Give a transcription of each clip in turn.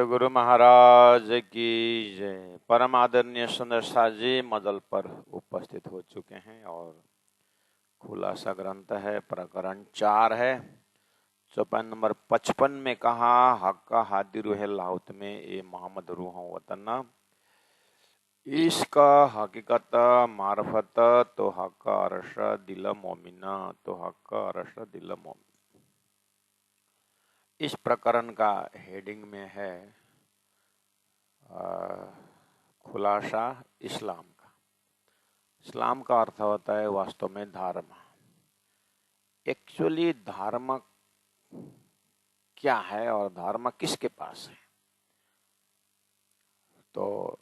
सदगुरु महाराज की जय। परम आदरणीय सुंदर साथ जी मजल पर उपस्थित हो चुके हैं और खुलासा ग्रंथ है, प्रकरण 4 है। चौपाई नंबर 55 में कहा हक्का हादी रूह लाहुत में ए मोहम्मद रूह वतन इसका हकीकत मार्फत तो हक्का अरश दिल मोमिना तो हक्का अरश दिल मोमिन। इस प्रकरण का हेडिंग में है खुलासा इस्लाम का। इस्लाम का अर्थ होता है वास्तव में धर्म। एक्चुअली धर्म क्या है और धर्म किसके पास है? तो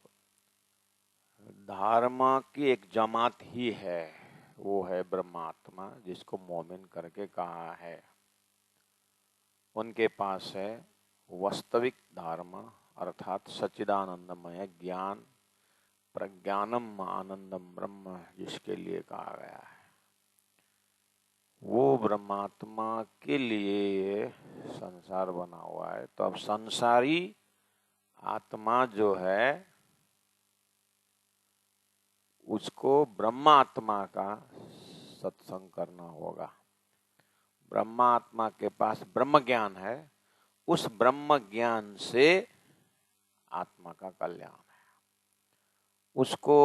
धर्म की एक जमात ही है, वो है ब्रह्मात्मा, जिसको मोमिन करके कहा है। उनके पास है वास्तविक धर्म अर्थात सच्चिदानंदमय ज्ञान, प्रज्ञानम आनंदम ब्रह्म जिसके लिए कहा गया है। वो ब्रह्मात्मा के लिए संसार बना हुआ है। तो अब संसारी आत्मा जो है उसको ब्रह्मात्मा का सत्संग करना होगा। ब्रह्मात्मा के पास ब्रह्म ज्ञान है, उस ब्रह्म ज्ञान से आत्मा का कल्याण है। उसको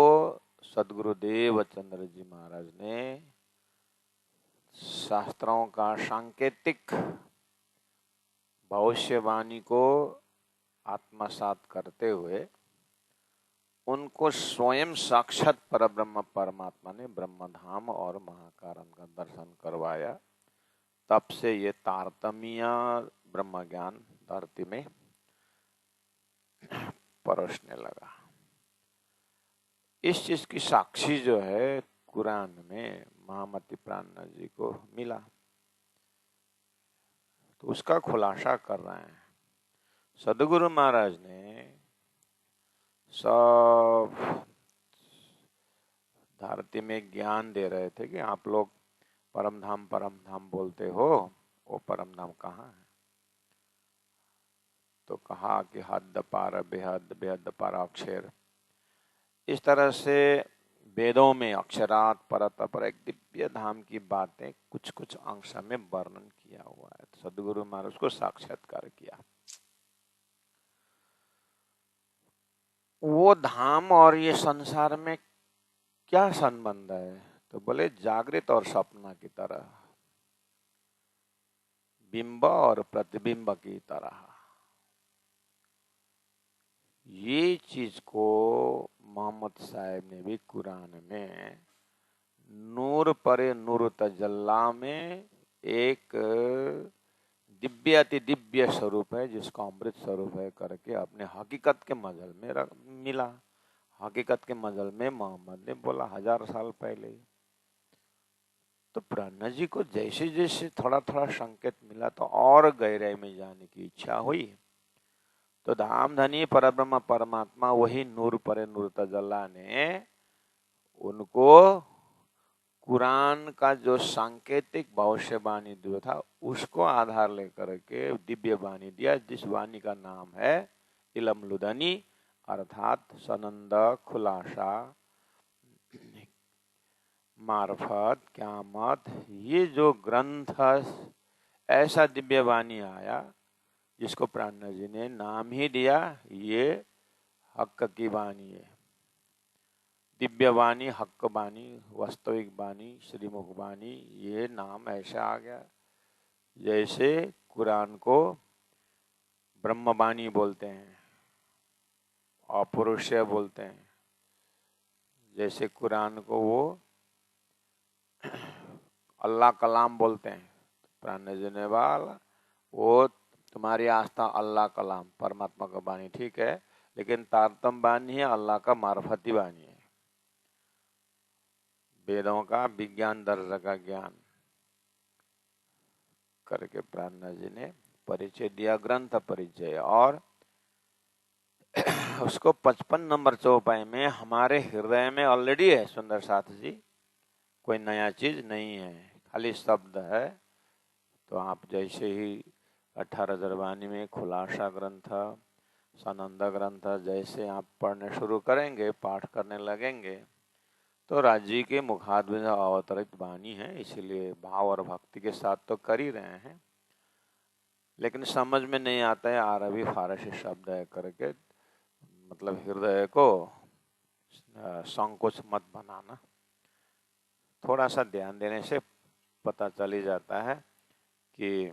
सदगुरुदेव चंद्र जी महाराज ने शास्त्रों का सांकेतिक भविष्यवाणी को आत्मसात करते हुए उनको स्वयं साक्षात परब्रह्म परमात्मा ने ब्रह्मधाम और महाकारण का दर्शन करवाया। तब से ये तारतम्य ब्रह्म ज्ञान धरती में परोसने लगा। इस चीज की साक्षी जो है कुरान में महामती प्राणनाथ जी को मिला, तो उसका खुलासा कर रहे हैं। सदगुरु महाराज ने सब धरती में ज्ञान दे रहे थे कि आप लोग परम धाम बोलते हो, वो परम धाम कहाँ है? तो कहा कि हद पार बेहद, बेहद पार अक्षर। इस तरह से वेदों में अक्षरात परत पर एक दिव्य धाम की बातें कुछ कुछ अंश में वर्णन किया हुआ है। तो सदगुरु महाराज को साक्षात्कार किया। वो धाम और ये संसार में क्या संबंध है? तो बोले जागृत और सपना की तरह, बिंब और प्रतिबिंब की तरह। ये चीज को मोहम्मद साहब ने भी कुरान में नूर परे नूर तजल्ला में एक दिव्य अति दिव्य स्वरूप है जिसको अमृत स्वरूप है करके अपने हकीकत के मजल में मिला। हकीकत के मजल में मोहम्मद ने बोला 1000 साल पहले। तो प्राणनाथ जी को जैसे जैसे थोड़ा थोड़ा संकेत मिला तो और गहराई में जाने की इच्छा हुई। तो धाम धनी परब्रह्म परमात्मा वही नूर परे नूर तजल्ला ने उनको कुरान का जो सांकेतिक भविष्यवाणी दिया था उसको आधार लेकर के दिव्य वाणी दिया, जिस वाणी का नाम है इलम लुदनी अर्थात सनंद खुलासा मार्फत क्यामत। ये जो ग्रंथ ऐसा दिव्य वाणी आया जिसको प्राणनाथ जी ने नाम ही दिया ये हक की वाणी है। दिव्य वाणी, हक वाणी, वास्तविक वाणी, श्रीमुख वाणी, ये नाम ऐसा आ गया। जैसे कुरान को ब्रह्मवाणी बोलते हैं, अपौरुषेय बोलते हैं, जैसे कुरान को वो अल्लाह कलाम बोलते हैं। प्राणनाथ जी ने बोला वो तुम्हारी आस्था अल्लाह कलाम परमात्मा का वाणी ठीक है, लेकिन तारतम वाणी है, अल्लाह का मार्फती वाणी है। वेदों का विज्ञान दर्जा का ज्ञान करके प्राणनाथ जी ने परिचय दिया, ग्रंथ परिचय। और उसको 55 नंबर चौपाई में हमारे हृदय में ऑलरेडी है सुंदर साथ जी, कोई नया चीज नहीं है, खाली शब्द है। तो आप जैसे ही 18 दरबानी में खुलासा ग्रंथ, सनंद ग्रंथ जैसे आप पढ़ने शुरू करेंगे, पाठ करने लगेंगे, तो राजी के मुखाद्विज अवतरित वाणी है, इसीलिए भाव और भक्ति के साथ तो कर ही रहे हैं। लेकिन समझ में नहीं आता है अरबी फारसी शब्द है करके, मतलब हृदय को संकोच मत बनाना। थोड़ा सा ध्यान देने से पता चल ही जाता है कि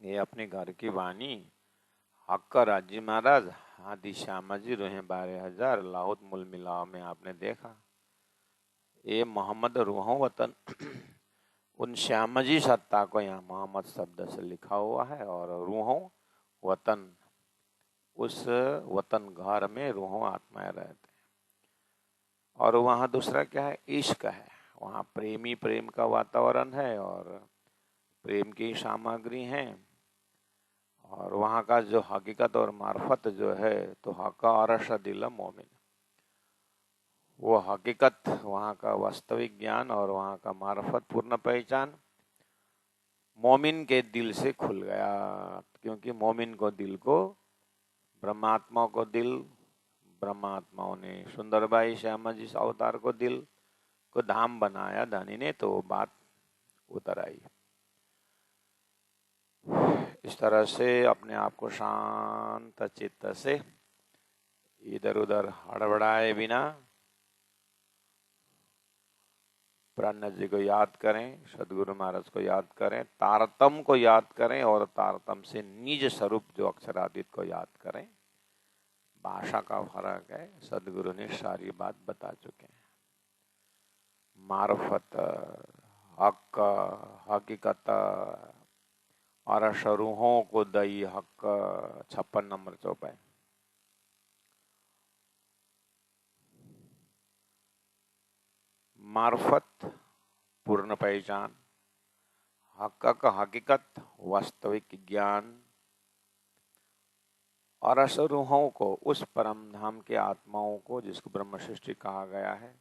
ये अपने घर की वाणी हक्का राजी महाराज हादी श्यामा जी रोहे 12,000 लाहौत मूल मिलाव में आपने देखा। ये मोहम्मद रूहों वतन उन श्यामा जी सत्ता को यहाँ मोहम्मद शब्द से लिखा हुआ है, और रूहों वतन उस वतन घर में रूहों आत्माएं रहते हैं। और वहाँ दूसरा क्या है, इश्क है। वहाँ प्रेमी प्रेम का वातावरण है और प्रेम की सामग्री है। और वहाँ का जो हकीकत और मार्फत जो है, तो हक्का अरश दिल मोमिन, वो हकीकत, वहाँ का वास्तविक ज्ञान और वहाँ का मार्फत पूर्ण पहचान मोमिन के दिल से खुल गया। क्योंकि मोमिन को दिल को, ब्रह्मात्मा को दिल, ब्रह्मात्माओं ने सुंदरबाई श्यामा जी अवतार को दिल को धाम बनाया धनी ने, तो वो बात उतर आई। इस तरह से अपने आप को शांत चित्त से इधर उधर हड़बड़ाए बिना प्राण जी को याद करें, सदगुरु महाराज को याद करें, तारतम को याद करें और तारतम से निज स्वरूप जो अक्षरादित को याद करें। भाषा का फर्क है, सदगुरु ने सारी बात बता चुके हैं। मार्फत, हक, हकीकत और शरूहों को दई हक, 56 नंबर चौपाई। मार्फत पूर्ण पहचान, हक का हकीकत वास्तविक ज्ञान, और असरूहों को उस परम धाम के आत्माओं को जिसको ब्रह्म सृष्टि कहा गया है,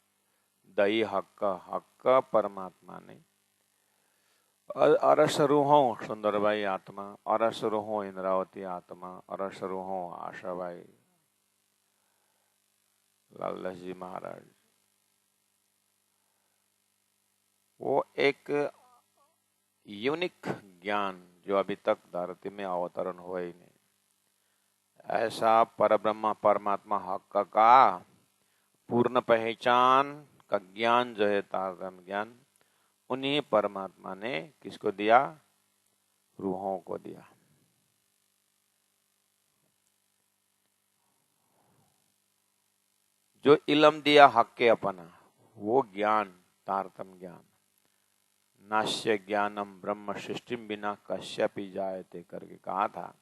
दई हक, हक परमात्मा ने, अरसरूहों सुंदरबाई आत्मा, अरसरूहों इंद्रावती आत्मा, अरसरूहों आशाबाई लालदास जी महाराज, वो एक यूनिक ज्ञान जो अभी तक धरती में अवतरण हुआ ही नहीं। ऐसा परब्रह्म परमात्मा हक का पूर्ण पहचान का ज्ञान जो है तारतम्य ज्ञान, उन्हीं परमात्मा ने किसको दिया, रूहों को दिया। जो इलम दिया हक के अपना, वो ज्ञान तारतम्य ज्ञान, नाश्य ज्ञानम ब्रह्म सृष्टिम बिना कश्यपि जायते करके कहा था।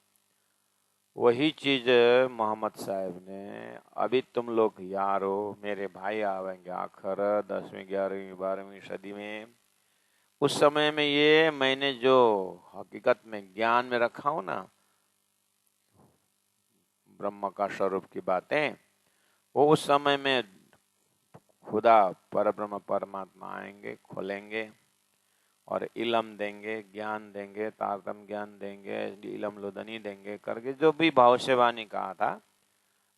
वही चीज मोहम्मद साहब ने, अभी तुम लोग यारो मेरे भाई आवेंगे आखिर 10वीं 11वीं 12वीं सदी में, उस समय में ये मैंने जो हकीकत में ज्ञान में रखा हूं ना, ब्रह्म का स्वरूप की बातें, वो उस समय में खुदा परब्रह्म परमात्मा आएंगे, खोलेंगे और इलम देंगे, ज्ञान देंगे, तारतम ज्ञान देंगे, इलम लुदनी देंगे करके जो भी भविष्यवाणी कहा था।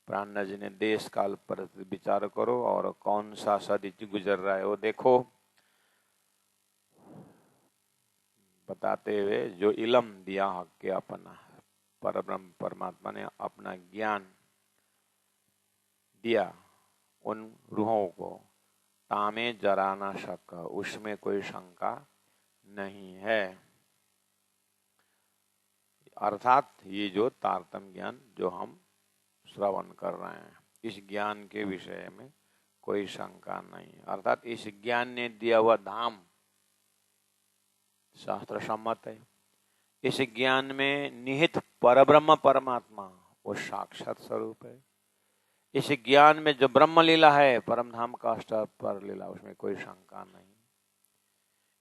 प्राण जी ने देश काल पर विचार करो और कौन सा सदी गुजर रहा है वो देखो, बताते हुए जो इलम दिया हक के अपना, परब्रह्म परमात्मा ने अपना ज्ञान दिया उन रूहों को, तामे जरा ना शक, उसमें कोई शंका नहीं है। अर्थात ये जो तारतम्य ज्ञान जो हम श्रवण कर रहे हैं, इस ज्ञान के विषय में कोई शंका नहीं। अर्थात इस ज्ञान ने दिया हुआ धाम शास्त्र सम्मत है। इस ज्ञान में निहित परब्रह्म परमात्मा वो साक्षात स्वरूप है। इस ज्ञान में जो ब्रह्म लीला है, परम धाम का स्तर पर लीला, उसमें कोई शंका नहीं।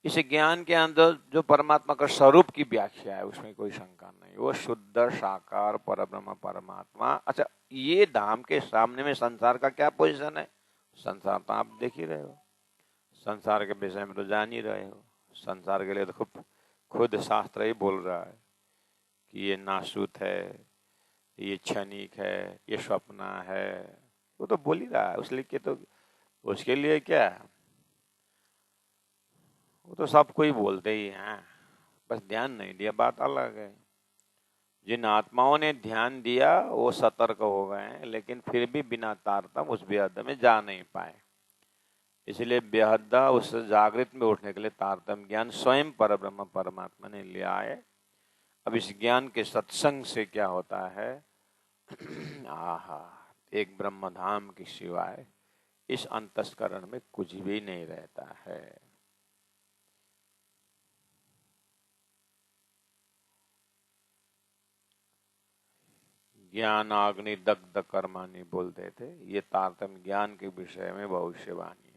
इस ज्ञान के अंदर जो परमात्मा का स्वरूप की व्याख्या है, उसमें कोई शंका नहीं। वो शुद्ध साकार परब्रह्म परमात्मा। अच्छा, ये धाम के सामने में संसार का क्या पोजीशन है? संसार तो आप देख ही रहे हो, संसार के विषय में तो जान ही रहे हो। संसार के लिए तो खुद शास्त्र ही बोल रहा है कि ये नासूत है, ये क्षणिक है, ये स्वप्न है, वो तो बोल ही रहा है। उसके लिए क्या है, वो तो सबको ही बोलते ही हैं, बस ध्यान नहीं दिया, बात अलग है। जिन आत्माओं ने ध्यान दिया वो सतर्क हो गए हैं, लेकिन फिर भी बिना तारतम उस बेहद में जा नहीं पाए। इसलिए बेहदा उस जागृत में उठने के लिए तारतम ज्ञान स्वयं परब्रह्म परमात्मा ने लिया है। अब इस ज्ञान के सत्संग से क्या होता है, आहा, एक ब्रह्म धाम के सिवाय इस अंतस्करण में कुछ भी नहीं रहता है। ज्ञान अग्नि दग्ध कर्माणि बोलते थे, ये तारतम्य ज्ञान के विषय में भविष्यवाणी है।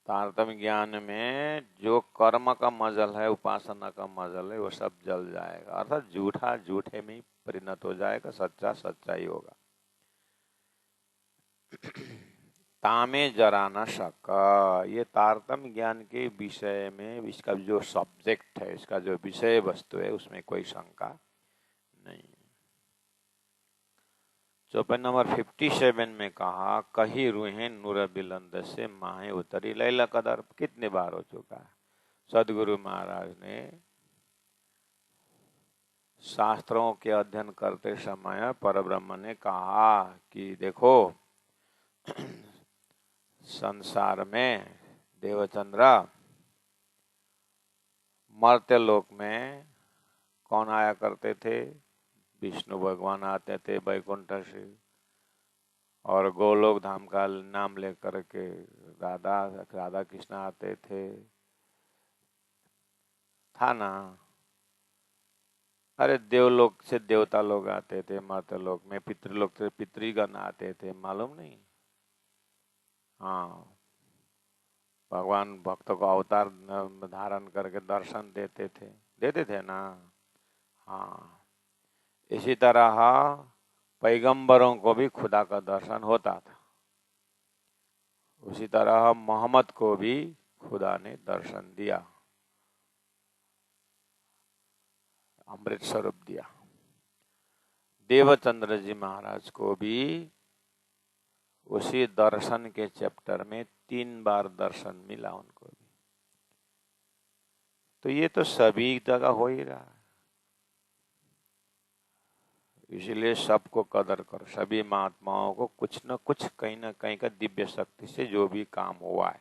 तारतम्य ज्ञान में जो कर्म का मजल है, उपासना का मजल है, वो सब जल जाएगा, अर्थात झूठा झूठे में ही परिणत हो जाएगा, सच्चा सच्चा ही होगा। तामे जरा न शक, ये तारतम्य ज्ञान के विषय में इसका जो सब्जेक्ट है, इसका जो विषय वस्तु है, उसमें कोई शंका नहीं। चौपाई नंबर 57 में कहा, कही रूहें नूर बिलंद से माहे उतरी। लैला कदर कितने बार हो चुका है। सदगुरु महाराज ने शास्त्रों के अध्ययन करते समय परब्रह्म ने कहा कि देखो, संसार में देवचंद्रा, मर्त्य लोक में कौन आया करते थे, विष्णु भगवान आते थे वैकुंठ से, और गोलोक धाम का नाम लेकर के राधा राधा कृष्ण आते थे, था ना। अरे देवलोक से देवता लोग आते थे, मर्त्य लोक में पितृलोक से पितृगण आते थे, मालूम नहीं। हाँ, भगवान भक्तों को अवतार धारण करके दर्शन देते थे ना। हाँ, इसी तरह पैगंबरों को भी खुदा का दर्शन होता था। उसी तरह मोहम्मद को भी खुदा ने दर्शन दिया, अमृत स्वरूप दिया। देवचंद्र जी महाराज को भी उसी दर्शन के चैप्टर में 3 बार दर्शन मिला उनको भी। तो ये तो सभी जगह हो ही रहा है। इसलिए सबको कदर करो, सभी महात्माओं को कुछ न कुछ कहीं ना कहीं का दिव्य शक्ति से जो भी काम हुआ है,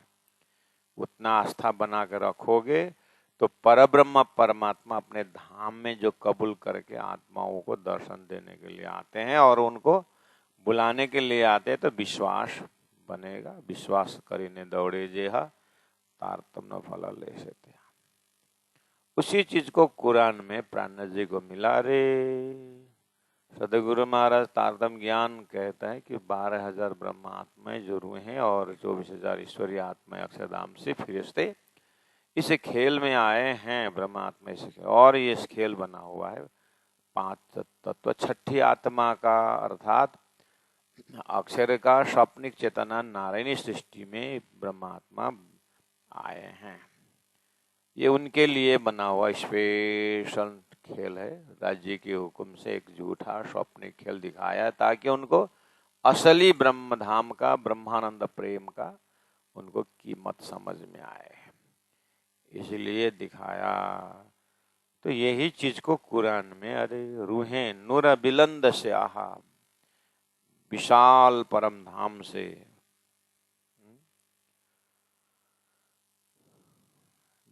उतना आस्था बना कर रखोगे तो परब्रह्म परमात्मा अपने धाम में जो कबूल करके आत्माओं को दर्शन देने के लिए आते हैं और उनको बुलाने के लिए आते हैं, तो विश्वास बनेगा। विश्वास करीने दौड़े जेहा तारतम्य फल ले सकते। उसी चीज को कुरान में प्राण जी को मिला रे। सदगुरु महाराज तारतम्य ज्ञान कहता है कि 12,000 ब्रह्म आत्माएं जो रूह हैं और 24,000 ईश्वरीय आत्माएं अक्षरधाम से फिरिश्ते इस खेल में आए हैं। ब्रह्म आत्मा से, और ये इस खेल बना हुआ है 5 तत्व। छठी आत्मा का अर्थात अक्षर का स्वप्निक चेतना नारायणी सृष्टि में ब्रह्मात्मा आए हैं। ये उनके लिए बना हुआ स्पेशल खेल है। राज्य के हुक्म से एक झूठा स्वप्निक खेल दिखाया ताकि उनको असली ब्रह्म धाम का, ब्रह्मानंद प्रेम का उनको कीमत समझ में आए, इसलिए दिखाया। तो यही चीज को कुरान में, अरे रूहें नूर बिलंद से आहा, विशाल परम धाम से,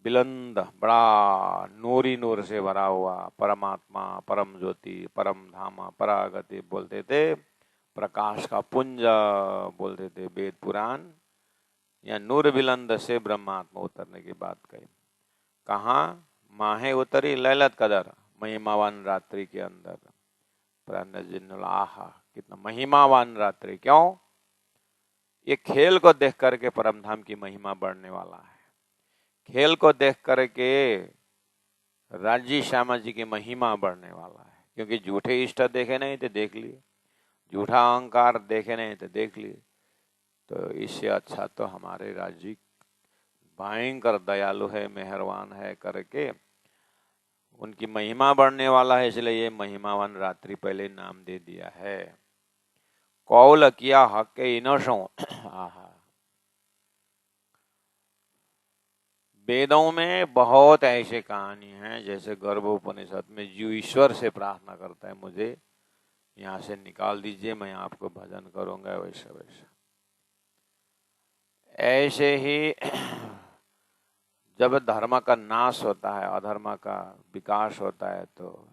बिलंद बड़ा नूरी नूर से भरा हुआ परमात्मा, परम ज्योति, परम धामा, परागति बोलते थे, प्रकाश का पुंज बोलते थे वेद पुराण। या नूर बिलंद से ब्रह्मात्मा उतरने की बात कही। कहाँ माहे उतरी, लैलत कदर, महिमावान रात्रि के अंदर। आहा, कितना महिमावान रात्रि। क्यों? ये खेल को देख करके परम धाम की महिमा बढ़ने वाला है। खेल को देख करके राज्य श्यामा जी की महिमा बढ़ने वाला है, क्योंकि झूठे इष्ट देखे नहीं तो देख लिए, झूठा अहंकार देखे नहीं तो देख लिए। तो इससे अच्छा तो हमारे राज्य भयंकर दयालु है, मेहरबान है करके उनकी महिमा बढ़ने वाला है, इसलिए ये महिमावान रात्रि पहले नाम दे दिया है। कौल किया हक इनसो आहा। वेदों में बहुत ऐसे कहानी हैं, जैसे गर्भोपनिषद में जीव ईश्वर से प्रार्थना करता है, मुझे यहाँ से निकाल दीजिए, मैं आपको भजन करूंगा, वैसा वैसा। ऐसे ही जब धर्म का नाश होता है, अधर्म का विकास होता है, तो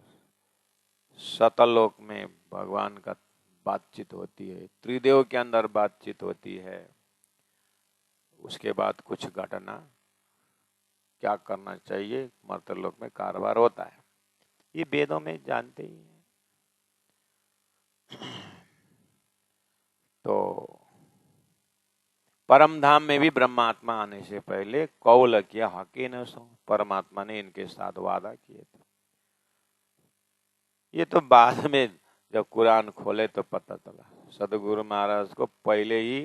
सतलोक में भगवान का बातचीत होती है, त्रिदेव के अंदर बातचीत होती है। उसके बाद कुछ घटना क्या करना चाहिए, मर्तलोक में कारोबार होता है, ये वेदों में जानते ही हैं। तो परम धाम में भी ब्रह्मात्मा आने से पहले कौल किया हके न सो, परमात्मा ने इनके साथ वादा किए थे। ये तो बाद में जब कुरान खोले तो पता चला, सदगुरु महाराज को पहले ही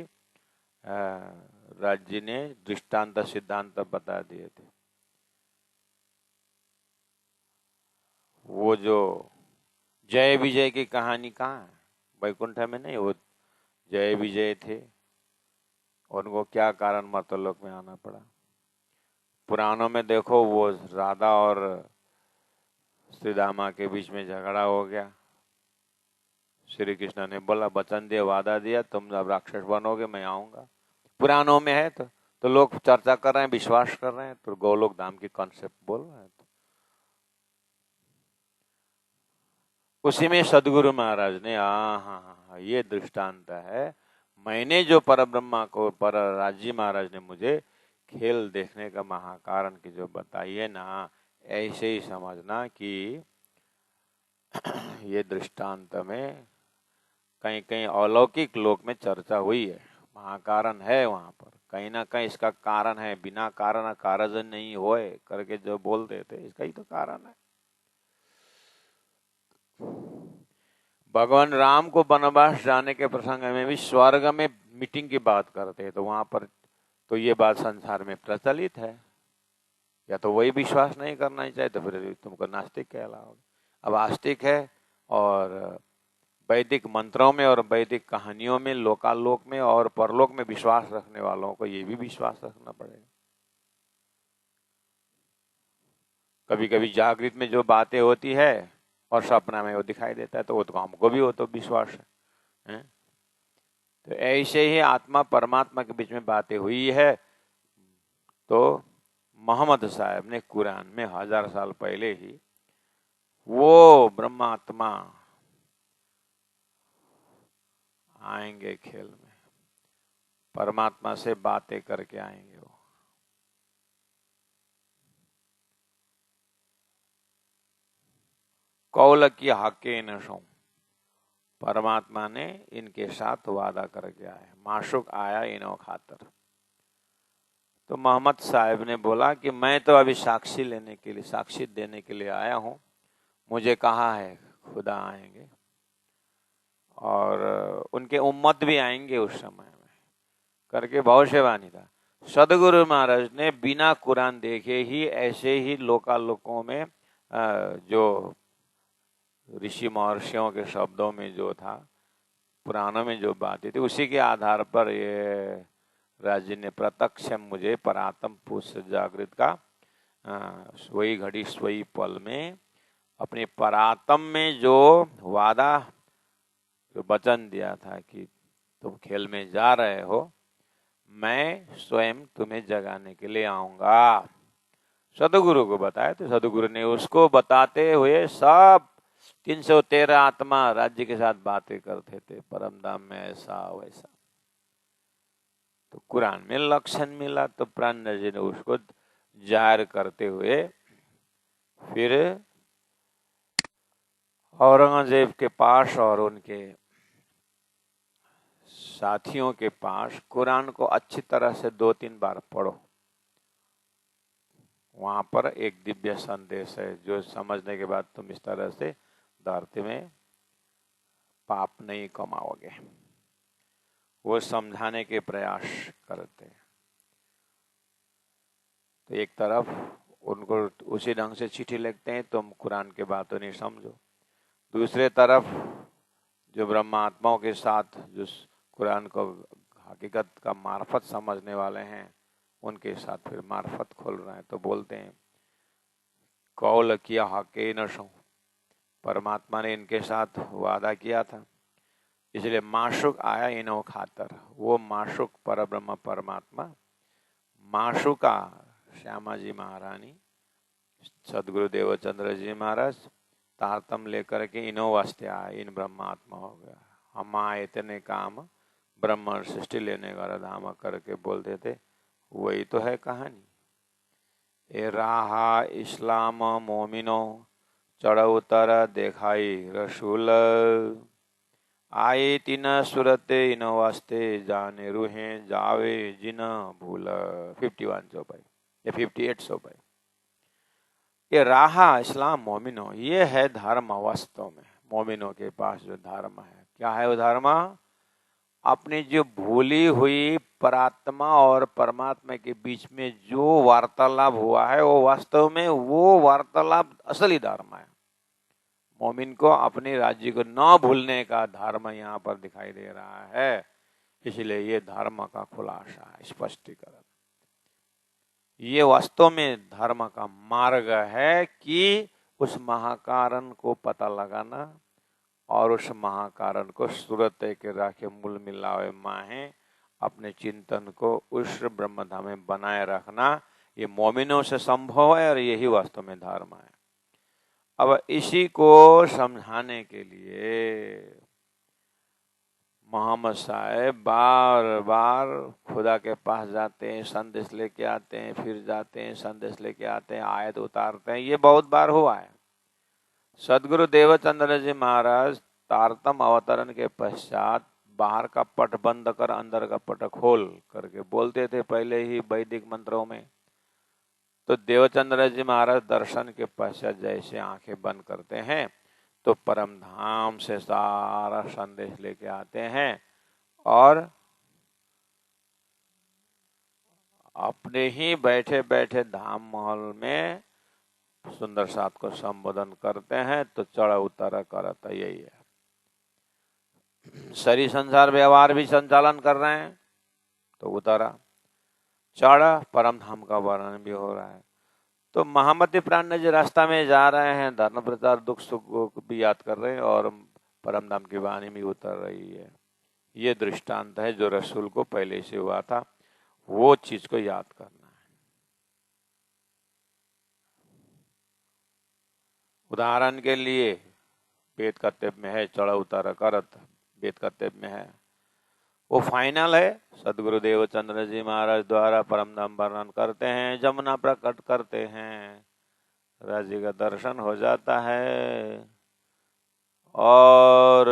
राज जी ने दृष्टांत सिद्धांत बता दिए थे। वो जो जय विजय की कहानी कहाँ है, वैकुंठ में नहीं, वो जय विजय थे, उनको क्या कारण मर्तलोक में आना पड़ा। पुराणों में देखो, वो राधा और श्रीदामा के बीच में झगड़ा हो गया। श्री कृष्ण ने बोला, वचन दिया, वादा दिया, तुम जब राक्षस बनोगे मैं आऊंगा। पुराणों में है तो लोग चर्चा कर रहे हैं, विश्वास कर रहे हैं, तो गोलोक धाम की कॉन्सेप्ट बोल रहे हैं। उसी में सदगुरु महाराज ने हाँ ये दृष्टांत है, मैंने जो पर ब्रह्मा को, पर राजी महाराज ने मुझे खेल देखने का महाकारण की जो बताई है ना, ऐसे ही समझना कि ये दृष्टांत में कहीं कहीं अलौकिक लोक में चर्चा हुई है, महाकारण है वहां पर, कहीं ना कहीं इसका कारण है, बिना कारण कारज नहीं होए करके जो बोलते थे, इसका ही तो कारण है। भगवान राम को वनवास जाने के प्रसंग में भी स्वर्ग में मीटिंग की बात करते हैं, तो वहां पर तो ये बात संसार में प्रचलित है, या तो वही विश्वास नहीं करना ही चाहिए, तो फिर तुमको नास्तिक कहलाओगे। अब आस्तिक है, और वैदिक मंत्रों में और वैदिक कहानियों में, लोकालोक में और परलोक में विश्वास रखने वालों को ये भी विश्वास रखना पड़ेगा। कभी कभी जागृत में जो बातें होती है और सपना में वो दिखाई देता है, तो वो तो हमको भी वो तो विश्वास है। तो ऐसे ही आत्मा परमात्मा के बीच में बातें हुई है, तो मोहम्मद साहब ने कुरान में 1000 साल पहले ही वो ब्रह्मात्मा आएंगे खेल में, परमात्मा से बातें करके आएंगे वो। कौल की हके नशो, परमात्मा ने इनके साथ वादा करके आया, माशुक आया इनो खातर। तो मोहम्मद साहब ने बोला कि मैं तो अभी साक्षी लेने के लिए, साक्षी देने के लिए आया हूं, मुझे कहा है खुदा आएंगे और उनके उम्मत भी आएंगे उस समय में करके भविष्यवाणी था। सदगुरु महाराज ने बिना कुरान देखे ही ऐसे ही लोकालोकों में जो ऋषि महर्षियों के शब्दों में जो था, पुराणों में जो बातें थी, उसी के आधार पर ये राज्य ने प्रत्यक्ष मुझे परात्म पुरुष जागृत का वही घड़ी स्वही पल में अपने परात्म में जो वादा, जो वचन दिया था कि तुम खेल में जा रहे हो, मैं स्वयं तुम्हें जगाने के लिए आऊंगा, सदगुरु को बताया। तो सदगुरु ने उसको बताते हुए सब 313 आत्मा राज्य के साथ बातें करते थे, परमधाम में ऐसा वैसा। तो कुरान में लक्षण मिला, तो प्राण जी ने उसको जाहिर करते हुए फिर औरंगजेब के पास और उनके साथियों के पास कुरान को अच्छी तरह से 2-3 बार पढ़ो, वहां पर एक दिव्य संदेश है जो समझने के बाद तुम इस तरह से धरती में पाप नहीं कमाओगे, वो समझाने के प्रयास करते हैं। तो एक तरफ उनको उसी ढंग से चिट्ठी लिखते हैं, तुम कुरान के बातों नहीं समझो। दूसरे तरफ जो ब्रह्मात्माओं के साथ जो कुरान को हकीकत का मार्फत समझने वाले हैं, उनके साथ फिर मार्फत खोल रहे हैं। तो बोलते हैं कौल किया हके न सो, परमात्मा ने इनके साथ वादा किया था, इसलिए माशुक आया इन्हों खातर। वो माशुक परब्रह्म परमात्मा, माशुका श्यामा जी महारानी, सदगुरु देवचंद्र जी महाराज तारतम लेकर के इन्हों वास्ते आए, इन ब्रह्मात्मा हो गया। हम आए इतने काम ब्रह्म सृष्टि लेने का धामा करके बोलते थे, वही तो है कहानी। ए राहा इस्लाम मोमिनो चढ़ उतर देखाई रसूल, आए तीन सूरत इन वास्ते जाने रूहे जावे जिन भूल। 51 चौपाई या 58 चौपाई। ये राहा इस्लाम मोमिनो, ये है धर्म। वास्तव में मोमिनों के पास जो धर्म है, क्या है वो धर्म? अपनी जो भूली हुई परात्मा और परमात्मा के बीच में जो वार्तालाप हुआ है, वो वास्तव में वो वार्तालाप असली धर्म है। मोमिन को अपने राज्य को न भूलने का धर्म यहाँ पर दिखाई दे रहा है। इसलिए ये धर्म का खुलासा है, स्पष्टीकरण। ये वास्तव में धर्म का मार्ग है कि उस महाकारण को पता लगाना और उस महाकारण को सूरत के राखे मूल मिलावे माहे अपने चिंतन को उस ब्रह्मधाम में बनाए रखना, ये मोमिनों से संभव है और यही वास्तव में धर्म है। अब इसी को समझाने के लिए मोहम्मद साहब बार बार खुदा के पास जाते हैं, संदेश लेके आते हैं, फिर जाते हैं, संदेश लेके आते हैं, आयत उतारते हैं। ये बहुत बार हुआ है। सदगुरु देवचंद्र जी महाराज तारतम अवतरण के पश्चात बाहर का पट बंद कर अंदर का पट खोल करके बोलते थे पहले ही वैदिक मंत्रों में। तो देवचंद्र जी महाराज दर्शन के पश्चात जैसे आंखें बंद करते हैं तो परम धाम से सारा संदेश लेके आते हैं और अपने ही बैठे बैठे धाम महल में सुंदर साथ को संबोधन करते हैं। तो चढ़ उतर करता यही है। शरीर संसार व्यवहार भी संचालन कर रहे हैं तो उतारा, चढ़ परम धाम का वर्णन भी हो रहा है। तो महामती प्राण जो रास्ता में जा रहे हैं, धर्म प्रचार दुख सुख को भी याद कर रहे हैं और परम धाम की वाणी भी उतर रही है। ये दृष्टांत है जो रसूल को पहले से हुआ था, वो चीज को याद करना है। उदाहरण के लिए वेद कर्तव्य में है चढ़ उतर करत, वेद कर्तव्य में है, वो फाइनल है। सदगुरु देवचंद्र जी महाराज द्वारा परम धाम वर्णन करते हैं, जमुना प्रकट करते हैं, राज्य का दर्शन हो जाता है और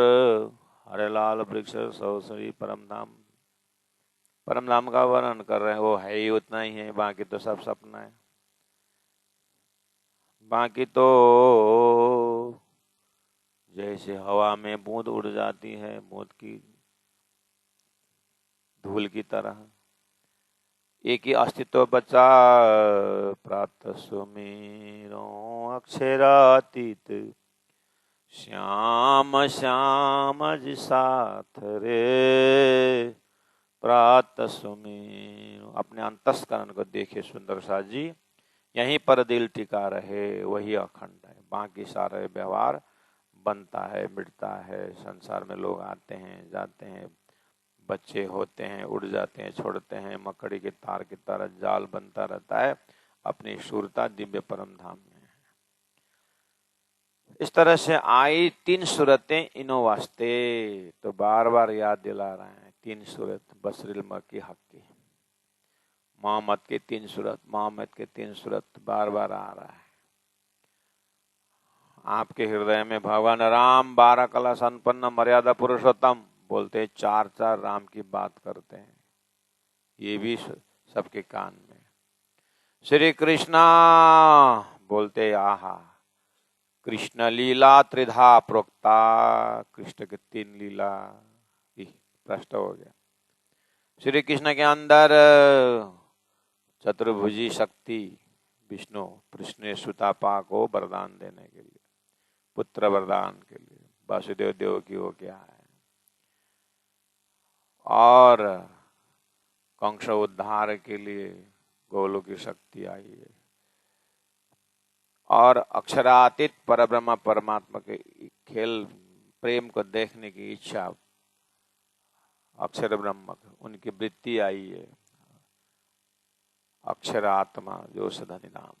हरेलाल वृक्ष सौसरी परम धाम का वर्णन कर रहे हैं। वो है ही उतना ही है, बाकी तो सब सपना है। बाकी तो जैसे हवा में बूंद उड़ जाती है, बूंद की धूल की तरह, एक ही अस्तित्व बचा, प्रातः सुमिरो अक्षरातीत, श्याम श्याम जी साथ रे, प्रातः सुमिरो। अपने अंतस्करण को देखिए सुंदर सा जी, यहीं पर दिल टिका रहे, वही अखंड है। बाकी सारे व्यवहार बनता है, मिटता है। संसार में लोग आते हैं, जाते हैं, बच्चे होते हैं, उड़ जाते हैं, छोड़ते हैं, मकड़ी के तार की तरह जाल बनता रहता है। अपनी शूरता दिव्य परम धाम में है। इस तरह से आई 3 सूरतें इनो वास्ते। तो बार बार याद दिला रहे हैं 3 सूरत, बसरिल मक्की हक्की, मोहम्मद के 3 सूरत, मोहम्मद के 3 सूरत बार बार आ रहा है आपके हृदय में। भगवान राम 12 कला संपन्न मर्यादा पुरुषोत्तम बोलते, 4 राम की बात करते हैं, ये भी सबके कान में। श्री कृष्णा बोलते, आहा, कृष्ण लीला त्रिधा प्रोक्ता, कृष्ण के 3 लीला प्रश्न हो गया। श्री कृष्ण के अंदर चतुर्भुजी शक्ति विष्णु कृष्ण सुतापा को वरदान देने के लिए, पुत्र वरदान के लिए वासुदेव देव की हो गया है, और कंस उद्धार के लिए गोलों की शक्ति आई है, और अक्षरातीत परब्रह्म परमात्मा के खेल प्रेम को देखने की इच्छा अक्षर ब्रह्म उनकी वृत्ति आई है, अक्षर आत्मा जो सधनि नाम।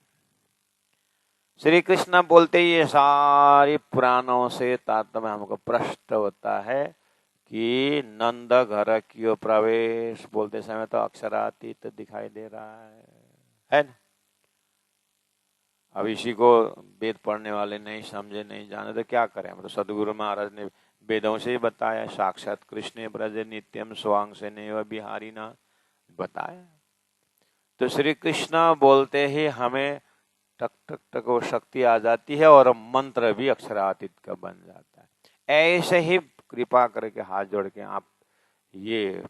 श्री कृष्ण बोलते ही ये सारी पुराणों से तात्पर्य हमको प्रश्न होता है कि नंद घर कियो प्रवेश बोलते समय तो अक्षरातीत दिखाई दे रहा है ना। अब इसी को वेद पढ़ने वाले नहीं समझे नहीं जाने तो क्या करें। हम तो सदगुरु महाराज ने वेदों से ही बताया, साक्षात कृष्ण ब्रज नित्यम स्वांग से नैव बिहारी ना बताया। तो श्री कृष्ण बोलते ही हमें टक टक टक वो शक्ति आ जाती है और मंत्र भी अक्षरातीत का बन जाता है। ऐसे ही कृपा करके हाथ जोड़ के आप ये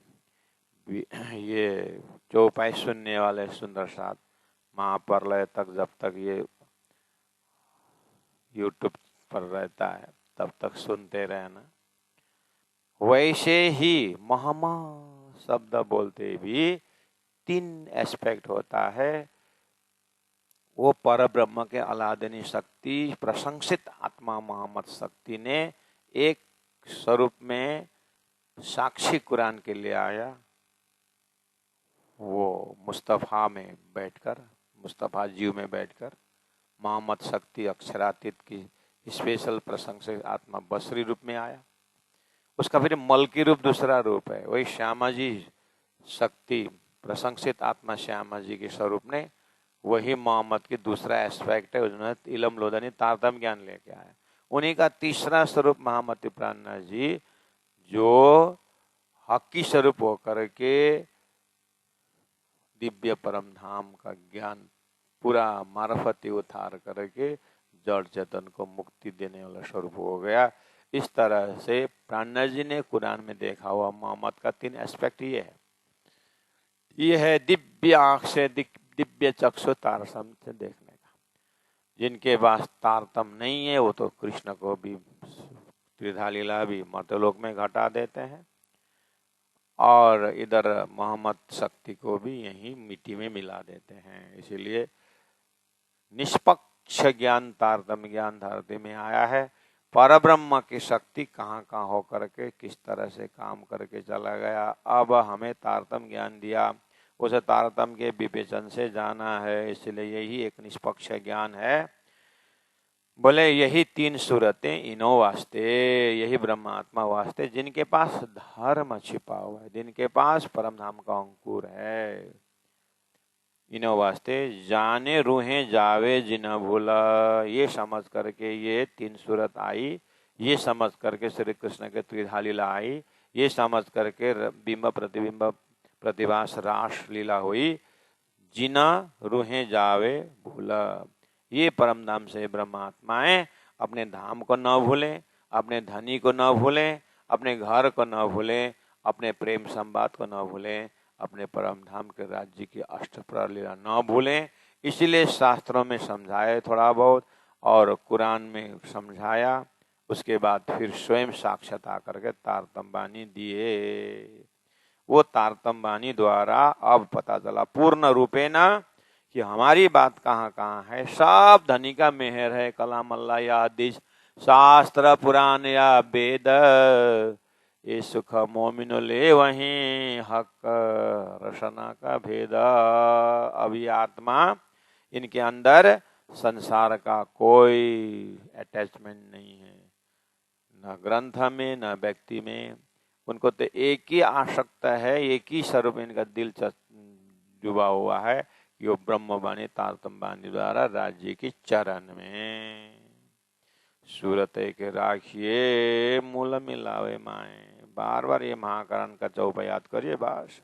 चौपाई सुनने वाले सुंदर साथ महाप्रलय तक जब तक ये YouTube पर रहता है तब तक सुनते रहना। वैसे ही महामा शब्द बोलते भी 3 एस्पेक्ट होता है। वो पर ब्रह्म के अलादनी शक्ति प्रशंसित आत्मा मोहम्मद शक्ति ने एक स्वरूप में साक्षी कुरान के लिए आया। वो मुस्तफा में बैठकर, मुस्तफा जीव में बैठकर मोहम्मद शक्ति अक्षरातीत की स्पेशल प्रशंसित आत्मा बसरी रूप में आया। उसका फिर मलकी रूप दूसरा रूप है, वही श्यामा जी शक्ति प्रशंसित आत्मा श्यामा जी के स्वरूप ने वही मोहम्मद की दूसरा एस्पेक्ट है। उन्होंने इलम लोधनी तारतम ज्ञान लेके आया। उन्हीं का तीसरा स्वरूप महामति प्राणनाथ जी जो हकी स्वरूप होकर के दिव्य परम धाम का ज्ञान पूरा मार्फती उतार करके जड़ चेतन को मुक्ति देने वाला स्वरूप हो गया। इस तरह से प्राणनाथ जी ने कुरान में देखा हुआ मोहम्मद का 3 एस्पेक्ट ये है। ये है दिव्य आंख से दिव्य चक्षु तारतम से देखने का। जिनके पास तारतम नहीं है वो तो कृष्ण को भी त्रिधा लीला भी मर्त्यलोक में घटा देते हैं और इधर मोहम्मद शक्ति को भी यही मिट्टी में मिला देते हैं। इसीलिए निष्पक्ष ज्ञान तारतम ज्ञान धरती में आया है। परब्रह्म की शक्ति कहाँ कहाँ होकर के किस तरह से काम करके चला गया। अब हमें तारतम ज्ञान दिया, उसे तारतम के विवेचन से जाना है। इसलिए यही एक निष्पक्ष ज्ञान है। बोले यही 3 सूरतें इनो वास्ते, यही ब्रह्मात्मा वास्ते जिनके पास धर्म छिपा हुआ है, जिनके पास परम धाम का अंकुर है। इनो वास्ते जाने रूहें जावे जिन भूला, ये समझ करके ये 3 सूरत आई। ये समझ करके श्री कृष्ण के त्रिधा लीला आई। ये समझ करके बिंब प्रतिबिंब प्रतिभास रास लीला हुई। जिना रूहें जावे भूला, ये परम धाम से ब्रह्मात्माएं अपने धाम को न भूलें, अपने धनी को न भूलें, अपने घर को न भूलें, अपने प्रेम संवाद को न भूलें, अपने परम धाम के राज्य की अष्टप्रहर लीला न भूलें। इसीलिए शास्त्रों में समझाए थोड़ा बहुत और कुरान में समझाया। उसके बाद फिर स्वयं साक्षात आकर के तारतम बानी दिए। वो तारतम बानी द्वारा अब पता चला पूर्ण रूपे ना कि हमारी बात कहाँ कहाँ है। सब धनी का मेहर है। कलाम अल्लाह या हदीस शास्त्र पुराण या वेद, ये सुख मोमिनो ले वहीं हक रसना का भेद। अभी आत्मा इनके अंदर संसार का कोई अटैचमेंट नहीं है, न ग्रंथ में न व्यक्ति में। उनको तो एक ही आसक्ता है, एक ही स्वरूप इनका दिल डूबा हुआ है कि वो ब्रह्मवाणी तारतम वाणी द्वारा राज्य की चरण में सूरत के राखिए मूल मिलावे माए। बार बार ये महाकरण का चौपाई याद करिए बस।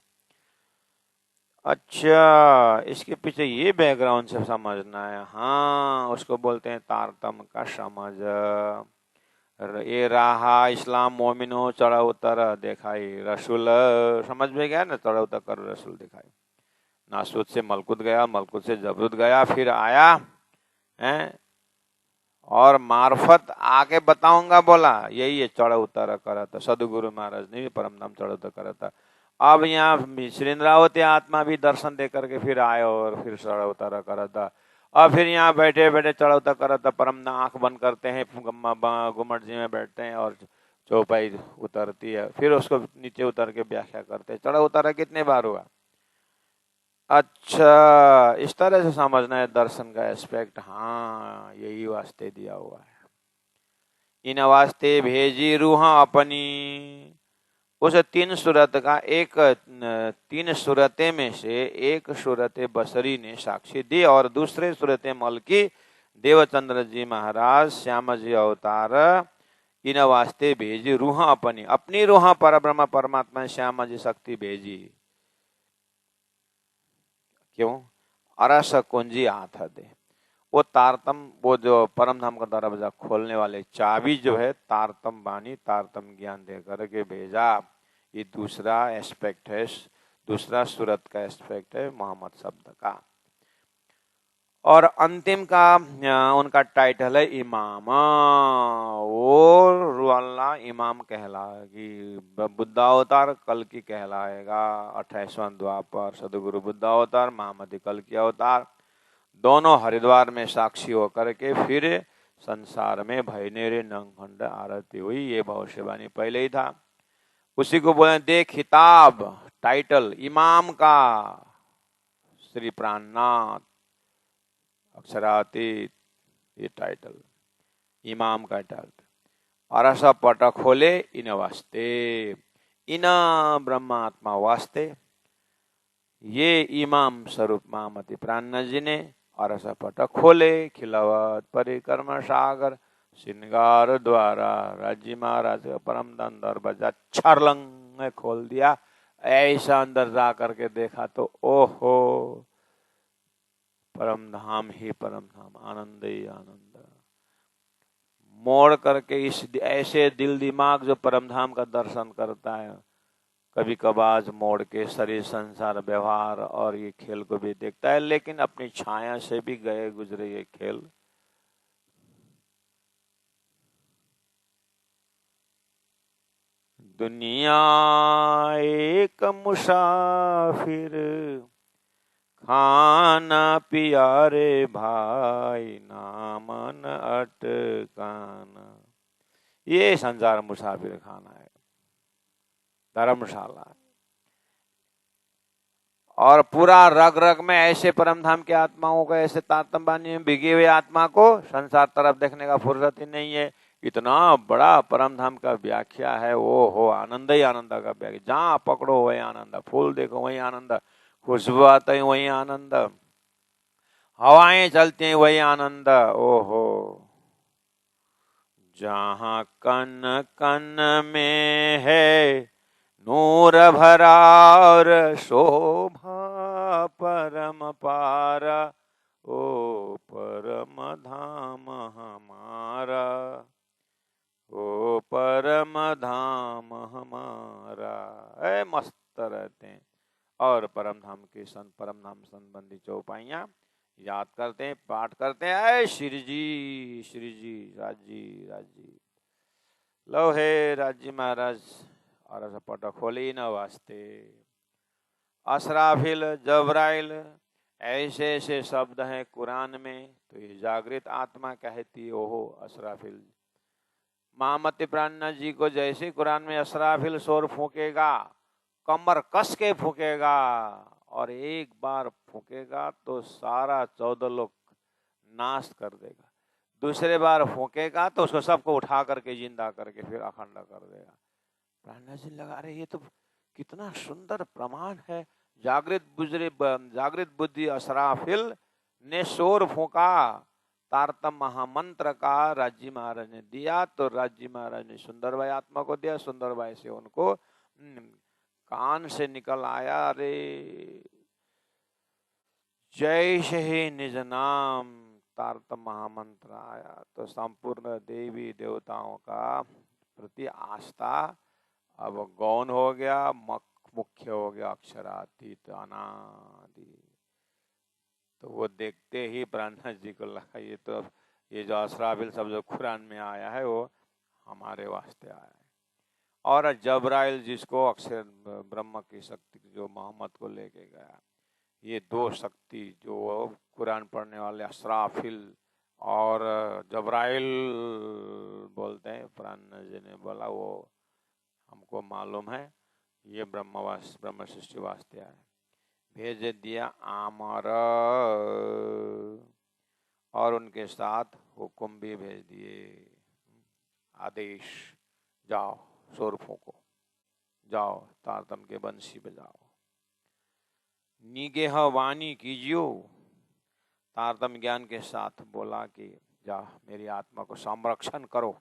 अच्छा, इसके पीछे ये बैकग्राउंड से समझना है। हाँ, उसको बोलते हैं तारतम का समझ। ये रहा इस्लाम मोमिनो चढ़ा उतर दिखाई रसूल, समझ में गया ना, चढ़ा उतर कर रसूल दिखाई। नासूत से मलकुत गया, मलकुत से जबरुत गया, फिर आया है और मार्फत आके बताऊंगा बोला। यही है चढ़ उतर करा था सदगुरु महाराज ने भी परमधाम चढ़ उतर करा था। अब यहाँ श्रीन्द्रावती आत्मा भी दर्शन दे करके फिर आए और फिर चढ़ उतर करा था। अब फिर यहाँ बैठे बैठे चढ़ उतर करा था। परम आंख बंद करते हैं, घुमट जी में बैठते हैं और चौपाई उतरती है, फिर उसको नीचे उतर के व्याख्या करते हैं। चढ़ा उतारा कितने बार हुआ? अच्छा, इस तरह से समझना है दर्शन का एस्पेक्ट। हाँ, यही वास्ते दिया हुआ है। इन वास्ते भेजी रूहा अपनी, उस तीन सूरत का एक, तीन सूरतें में से एक सूरत बसरी ने साक्षी दी और दूसरे सूरत मल की देवचंद्र जी महाराज श्याम जी अवतार इन वास्ते भेजी रूहा अपनी, अपनी रूहा पर ब्रह्म परमात्मा श्याम जी शक्ति भेजी। क्यों? अरस कुंजी हाथ दे, वो तारतम, वो जो परम धाम का दरवाजा खोलने वाले चाबी जो है तारतम बानी, तारतम ज्ञान दे करके भेजा। ये दूसरा एस्पेक्ट है, दूसरा सूरत का एस्पेक्ट है मोहम्मद शब्द का। और अंतिम का उनका टाइटल है इमाम। वो अल्लाह इमाम कहलाएगी, बुद्धावतार कल की कहलाएगा। 28वां द्वापर सदगुरु बुद्धावतार, महामती कल की अवतार, दोनों हरिद्वार में साक्षी होकर के फिर संसार में भयनेरे नंगखंड आरती हुई। ये भविष्यवाणी पहले ही था, उसी को बोले दे खिताब, टाइटल इमाम का। श्री प्राणनाथ अक्षरातीत, ये टाइटल इमाम का टाइटल। और ऐसा पट खोले इन वास्ते, इन ब्रह्मात्मा वास्ते, ये इमाम स्वरूप महामती प्राणनाथ जी ने और ऐसा पट खोले। खिलावत परिक्रमा सागर श्रृंगार द्वारा राज्य महाराज का परम धन दरवाजा छरलंग में खोल दिया। ऐसा अंदर जा करके देखा तो ओहो, परम धाम ही परम धाम, आनंद ही आनंद। मोड़ करके इस ऐसे दिल दिमाग जो परम धाम का दर्शन करता है, कभी कभार मोड़ के शरीर संसार व्यवहार और ये खेल को भी देखता है, लेकिन अपनी छाया से भी गए गुजरे ये खेल। दुनिया एक मुसाफिर, खाना पियारे भाई, नामन अटकाना। ये संसार मुसाफिर खाना है, धर्मशाला है। और पूरा रग रग में ऐसे परमधाम के आत्माओं को, ऐसे तातंबानी में भिगे हुए आत्मा को संसार तरफ देखने का फुर्सत ही नहीं है। इतना बड़ा परमधाम का व्याख्या है, वो हो आनंद ही आनंद का व्याख्या। जहाँ पकड़ो वही आनंद, फूल देखो वही आनंद, खुशबू आते हैं वही आनंद, हवाएं चलती हैं वही आनंद। ओहो, जहाँ कन कन में है नूर भरा और शोभा परम पारा, ओ परम धाम हमारा, ओ परम धाम हमारा। ऐ मस्त रहते हैं। और परम धाम के परम धाम संबंधी चौपाइयां याद करते हैं, पाठ करते हैं। ऐ श्री जी राजी राजी। लो हे राजी महाराज और ऐसा पट खोली न वास्ते। असराफिल, जबराइल, ऐसे ऐसे शब्द हैं कुरान में, तो ये जागृत आत्मा कहती ओहो असराफिल। महामती प्राणनाथ जी को जैसे कुरान में असराफिल शोर फूकेगा, कमर कस के फूकेगा, और एक बार फूकेगा तो सारा 14 लोग नाश कर देगा। दूसरे बार फूकेगा तो उसको सबको उठा करके जिंदा करके फिर अखंड कर देगा। प्राणनाथ जी लगा रहे, ये तो कितना सुंदर प्रमाण है। जागृत बुद्धि असराफिल ने शोर फूका, तारतम महामंत्र का राज्य महाराज ने दिया, तो राज्य महाराज ने सुंदरबाई आत्मा को दिया, सुंदरबाई से उनको कान से निकल आया, अरे जय ही निज नाम तारतम महामंत्र आया। तो संपूर्ण देवी देवताओं का प्रति आस्था अब गौन हो गया, मुख्य हो गया अक्षरातीत अनादि। तो वो देखते ही ब्रह्मनाथ जी को लगा ये जो असराफिल शब्द जो कुरान में आया है वो हमारे वास्ते आया है। और जबराइल जिसको अक्षर ब्रह्म की शक्ति जो मोहम्मद को लेके गया, ये दो शक्ति जो कुरान पढ़ने वाले असराफिल और जबराइल बोलते हैं, ब्रह्मनाथ जी ने बोला वो हमको मालूम है, ये ब्रह्म सृष्टि वास्ते आया। भेज दिया आमर, और उनके साथ हुक्म भी भेज दिए, आदेश, जाओ शोरफों को, जाओ तारतम के बंसी बजाओ, निगेह वाणी कीजियो। तारतम ज्ञान के साथ बोला कि जा मेरी आत्मा को संरक्षण करो,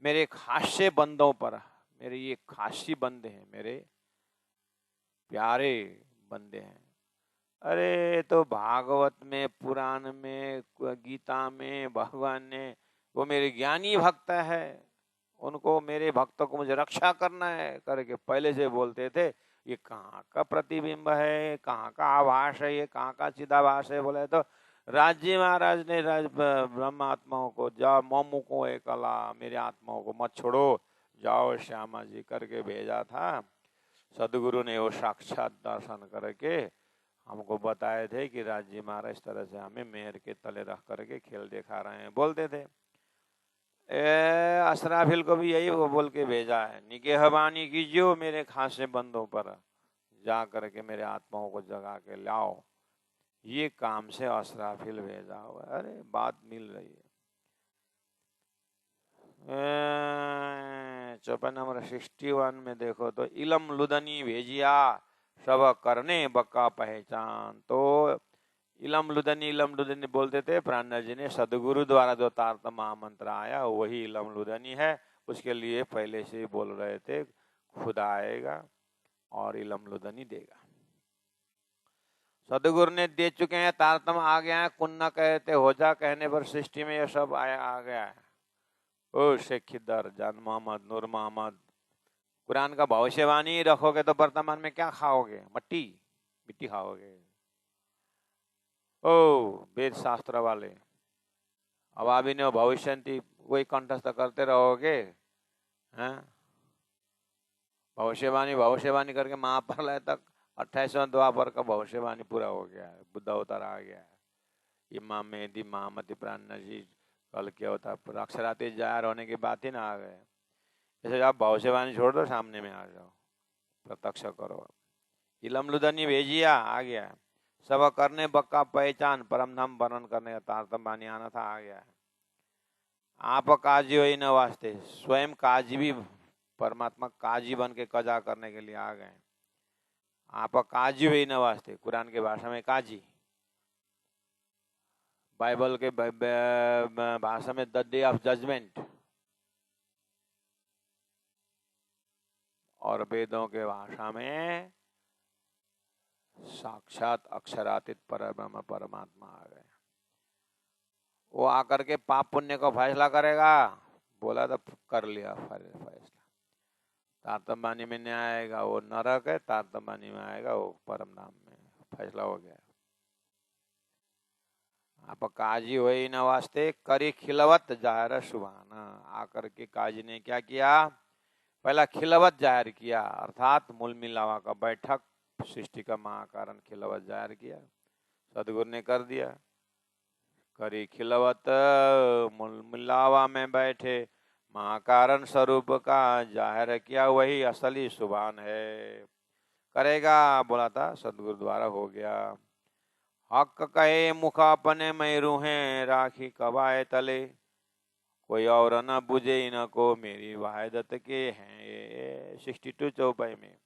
मेरे खासे बंदों पर, मेरे ये खासी बंदे हैं, मेरे प्यारे बंदे हैं। अरे तो भागवत में, पुराण में, गीता में भगवान ने वो मेरे ज्ञानी भक्त है, उनको मेरे भक्तों को मुझे रक्षा करना है करके पहले से बोलते थे। ये कहाँ का प्रतिबिंब है, कहाँ का आभास है, ये कहाँ का चिदाभास है? बोले तो राज्य महाराज ने ब्रह्म आत्माओं को, जाओ मोमू को एकला, मेरे आत्माओं को मत छोड़ो, जाओ श्यामा जी करके भेजा था। सदगुरु ने वो साक्षात दर्शन करके हमको बताए थे कि राज्य महाराज इस तरह से हमें मेहर के तले रख करके खेल दिखा रहे हैं, बोलते थे। असराफिल को भी यही वो बोल के भेजा है, निगहबानी कीजियो मेरे खासे बंदों पर, जा करके मेरे आत्माओं को जगा के लाओ। ये काम से असराफिल भेजा हुआ। अरे बात मिल रही है। चौपन नंबर 61 में देखो तो इलम लुदनी भेजिया सब करने बक्का पहचान। तो इलम लुदनी बोलते थे ब्रह्मनाथ जी ने, सदगुरु द्वारा जो तारतम महामंत्र आया वही इलम लुदनी है। उसके लिए पहले से ही बोल रहे थे खुदा आएगा और इलम लुदनी देगा। सदगुरु ने दे चुके हैं, तारतम आ गया है, कुन्ना कहते हो जा कहने पर सृष्टि में ये सब आ गया है। ओ शेखिदर, जान मोहम्मद, नूर मोहम्मद, कुरान का भविष्यवाणी रखोगे तो वर्तमान में क्या खाओगे? मिट्टी खाओगे। ओ वेद शास्त्र वाले, अब आप इन्हें भविष्य वही कंठस्थ करते रहोगे हैं? भविष्यवाणी करके महाप्रलय तक 28वें द्वापर का भविष्यवाणी पूरा हो गया है, बुद्ध अवतार आ गया है। इमाम मेहदी, महामती, प्राण जी कल क्या होता, अक्षराती जाहिर होने की बात ही ना आ गए। जैसे आप भविष्यवाणी छोड़ दो, सामने में आ जाओ, प्रत्यक्ष करो। इलम लुदनी भेजिया आ गया है, सब करने बक्का पहचान, परम धाम वर्णन करने का तारतम बानी आना था, आ गया है। आप काजी हो न वास्ते, स्वयं काजी भी, परमात्मा काजी बन के कजा करने के लिए आ गए। आप काजी हो न वास्ते, कुरान के भाषा में काजी, बाइबल के भाषा में द डे ऑफ जजमेंट, और वेदों के भाषा में साक्षात अक्षरातीत परब्रह्म परमात्मा आ गए। वो आकर के पाप पुण्य का फैसला करेगा, बोला तो कर लिया फैसला। तारतम्बानी में न्याय आएगा वो नरक है, तारतम्बानी में आएगा वो परम धाम में, फैसला हो गया। आप काजी हो ही न वास्ते, करी खिलवत जाहिर सुभाना। आकर के काजी ने क्या किया? पहला खिलवत जाहिर किया, अर्थात मूल मिलावा का बैठक, सृष्टि का महाकारण खिलवत जाहिर किया, सदगुरु ने कर दिया। करी खिलवत, मूल मिलावा में बैठे महाकारण स्वरूप का जाहिर किया, वही असली सुभान है। करेगा बोला था, सदगुरु द्वारा हो गया। हक कहे मुख अपने मैं रूहें राखी कबाए तले, कोई और न बुझे न को मेरी वाहिदत के हैं। 62 चौपाई में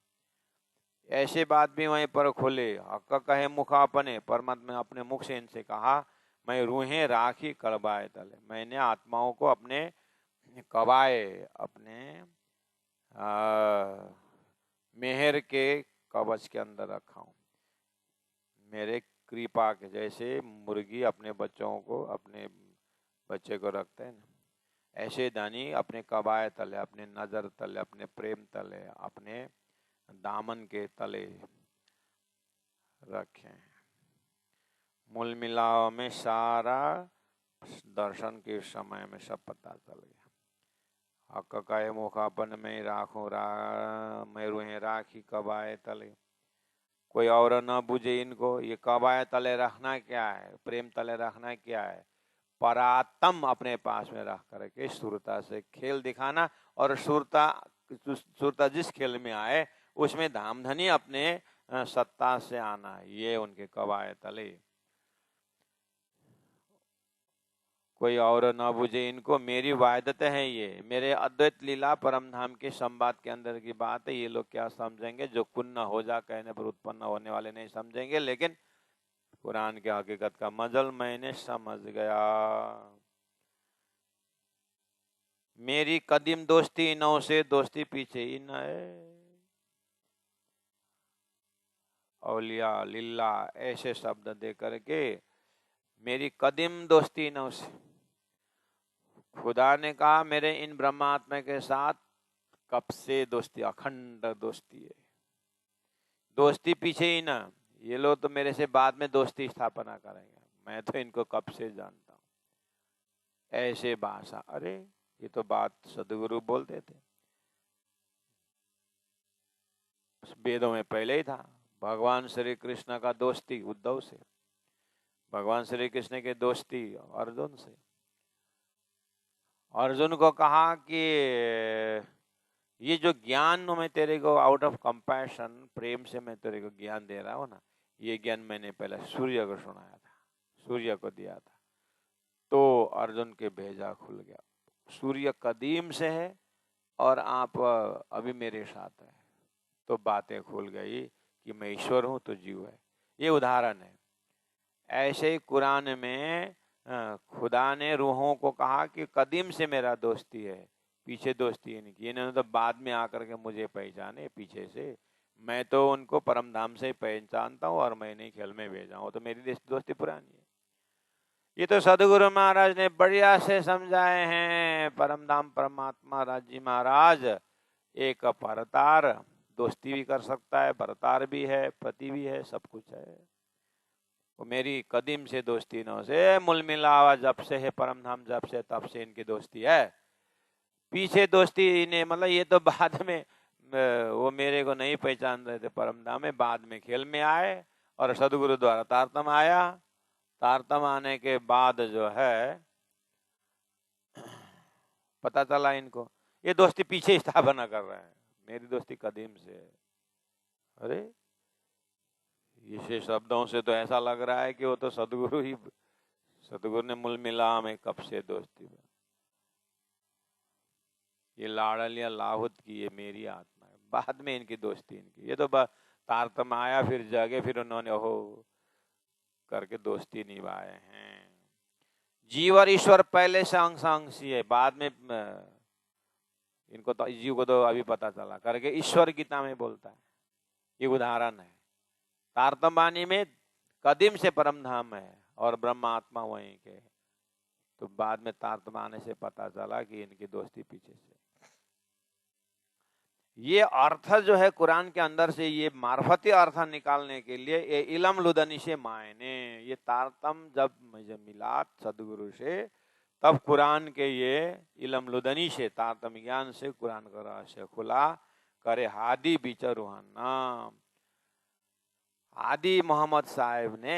ऐसे बात भी वहीं पर खोले। हक कहे मुख अपने, परमात्मा ने अपने मुख से इनसे कहा, मैं रूहें राखी कबाए तले, मैंने आत्माओं को अपने कबाए, अपने मेहर के कवच के अंदर रखा हूं। मेरे कृपा के, जैसे मुर्गी अपने बच्चों को, अपने बच्चे को रखते हैं ना, ऐसे दानी अपने कबाए तले, अपने नजर तले, अपने प्रेम तले, अपने दामन के तले रखे। मूल मिलाव में सारा दर्शन के समय में सब पता चल गया। हक कहे मुखापन में राखो मैं रुहे राखी कब आए तले। कोई और न बुझे इनको, ये कब आए तले रखना क्या है, प्रेम तले रखना क्या है, परात्म अपने पास में रख करके सुरता से खेल दिखाना। और सुरता जिस खेल में आए उसमें धामधनी अपने सत्ता से आना, ये उनके कवाए तले। कोई और न बुझे इनको, मेरी वायदत है ये, मेरे अद्वैत लीला परम धाम के संवाद के अंदर की बात है। ये लोग क्या समझेंगे, जो कुन्न हो जा कहने पर उत्पन्न होने वाले नहीं समझेंगे, लेकिन कुरान के हकीकत का मजल मैंने समझ गया। मेरी कदीम दोस्ती इनों से, दोस्ती पीछे इन है। औलिया लिल्ला ऐसे शब्द दे करके मेरी कदीम दोस्ती इनों से। खुदा ने कहा मेरे इन ब्रह्मात्मा के साथ कब से दोस्ती, अखंड दोस्ती है। दोस्ती पीछे ही ना, ये लोग तो मेरे से बाद में दोस्ती स्थापना करेंगे, मैं तो इनको कब से जानता हूं। ऐसे भाषा, अरे ये तो बात सदगुरु बोलते थे, वेदों में पहले ही था। भगवान श्री कृष्ण का दोस्ती उद्धव से, भगवान श्री कृष्ण के दोस्ती अर्जुन से। अर्जुन को कहा कि ये जो ज्ञान मैं तेरे को आउट ऑफ कंपैशन, प्रेम से मैं तेरे को ज्ञान दे रहा हूं ना, ये ज्ञान मैंने पहले सूर्य को सुनाया था, सूर्य को दिया था। तो अर्जुन के भेजा खुल गया। सूर्य कदीम से है और आप अभी मेरे साथ है, तो बातें खुल गई कि मैं ईश्वर हूं तो जीव है। ये उदाहरण है। ऐसे ही कुरान में खुदा ने रूहों को कहा कि कदीम से मेरा दोस्ती है, पीछे दोस्ती है नहीं की। इन्होंने तो बाद में आकर के मुझे पहचाने पीछे से, मैं तो उनको परम धाम से पहचानता हूँ और मैंने खेल में भेजा हूँ, तो मेरी दोस्ती पुरानी है। ये तो सदगुरु महाराज ने बढ़िया से समझाए हैं। परम धाम परमात्मा राजी महाराज एक परतार, दोस्ती भी कर सकता है, परतार भी है, पति भी है, सब कुछ है। वो मेरी कदीम से दोस्ती न से, मूल मिलावा जब से है परम धाम, जब से तब से इनकी दोस्ती है। पीछे दोस्ती ने मतलब ये तो बाद में वो मेरे को नहीं पहचान रहे थे परम धाम में, बाद में खेल में आए और सदगुरु द्वारा तारतम आया। तारतम आने के बाद जो है पता चला इनको, ये दोस्ती पीछे स्थापना कर रहे हैं, मेरी दोस्ती कदीम से है। अरे इसे शब्दों से तो ऐसा लग रहा है कि वो तो सदगुरु ही, सदगुरु ने मूल मिला में कब से दोस्ती में। ये लाड़लिया लाहुत की ये मेरी आत्मा है, बाद में इनकी दोस्ती इनकी। ये तो तारतम आया फिर जगे, फिर उन्होंने हो करके दोस्ती निभाए हैं। जीव और ईश्वर पहले से अंशी है, बाद में इनको तो जीव को तो अभी पता चला करके ईश्वर गीता में बोलता है। ये उदाहरण है। तारतम वाणी में कदीम से परम धाम है और ब्रह्म आत्मा वहीं के, तो बाद में तारतम आने से पता चला कि इनकी दोस्ती पीछे से। ये अर्थ जो है कुरान के अंदर से, ये मार्फती अर्थ निकालने के लिए ये इलम लुदनी से मायने, ये तारतम जब मुझे मिला सदगुरु से, तब कुरान के ये इलम लुदनी से, तारतम ज्ञान से कुरान का रहस्य खुला। करे हादी बिचरुहाना, आदि मोहम्मद साहब ने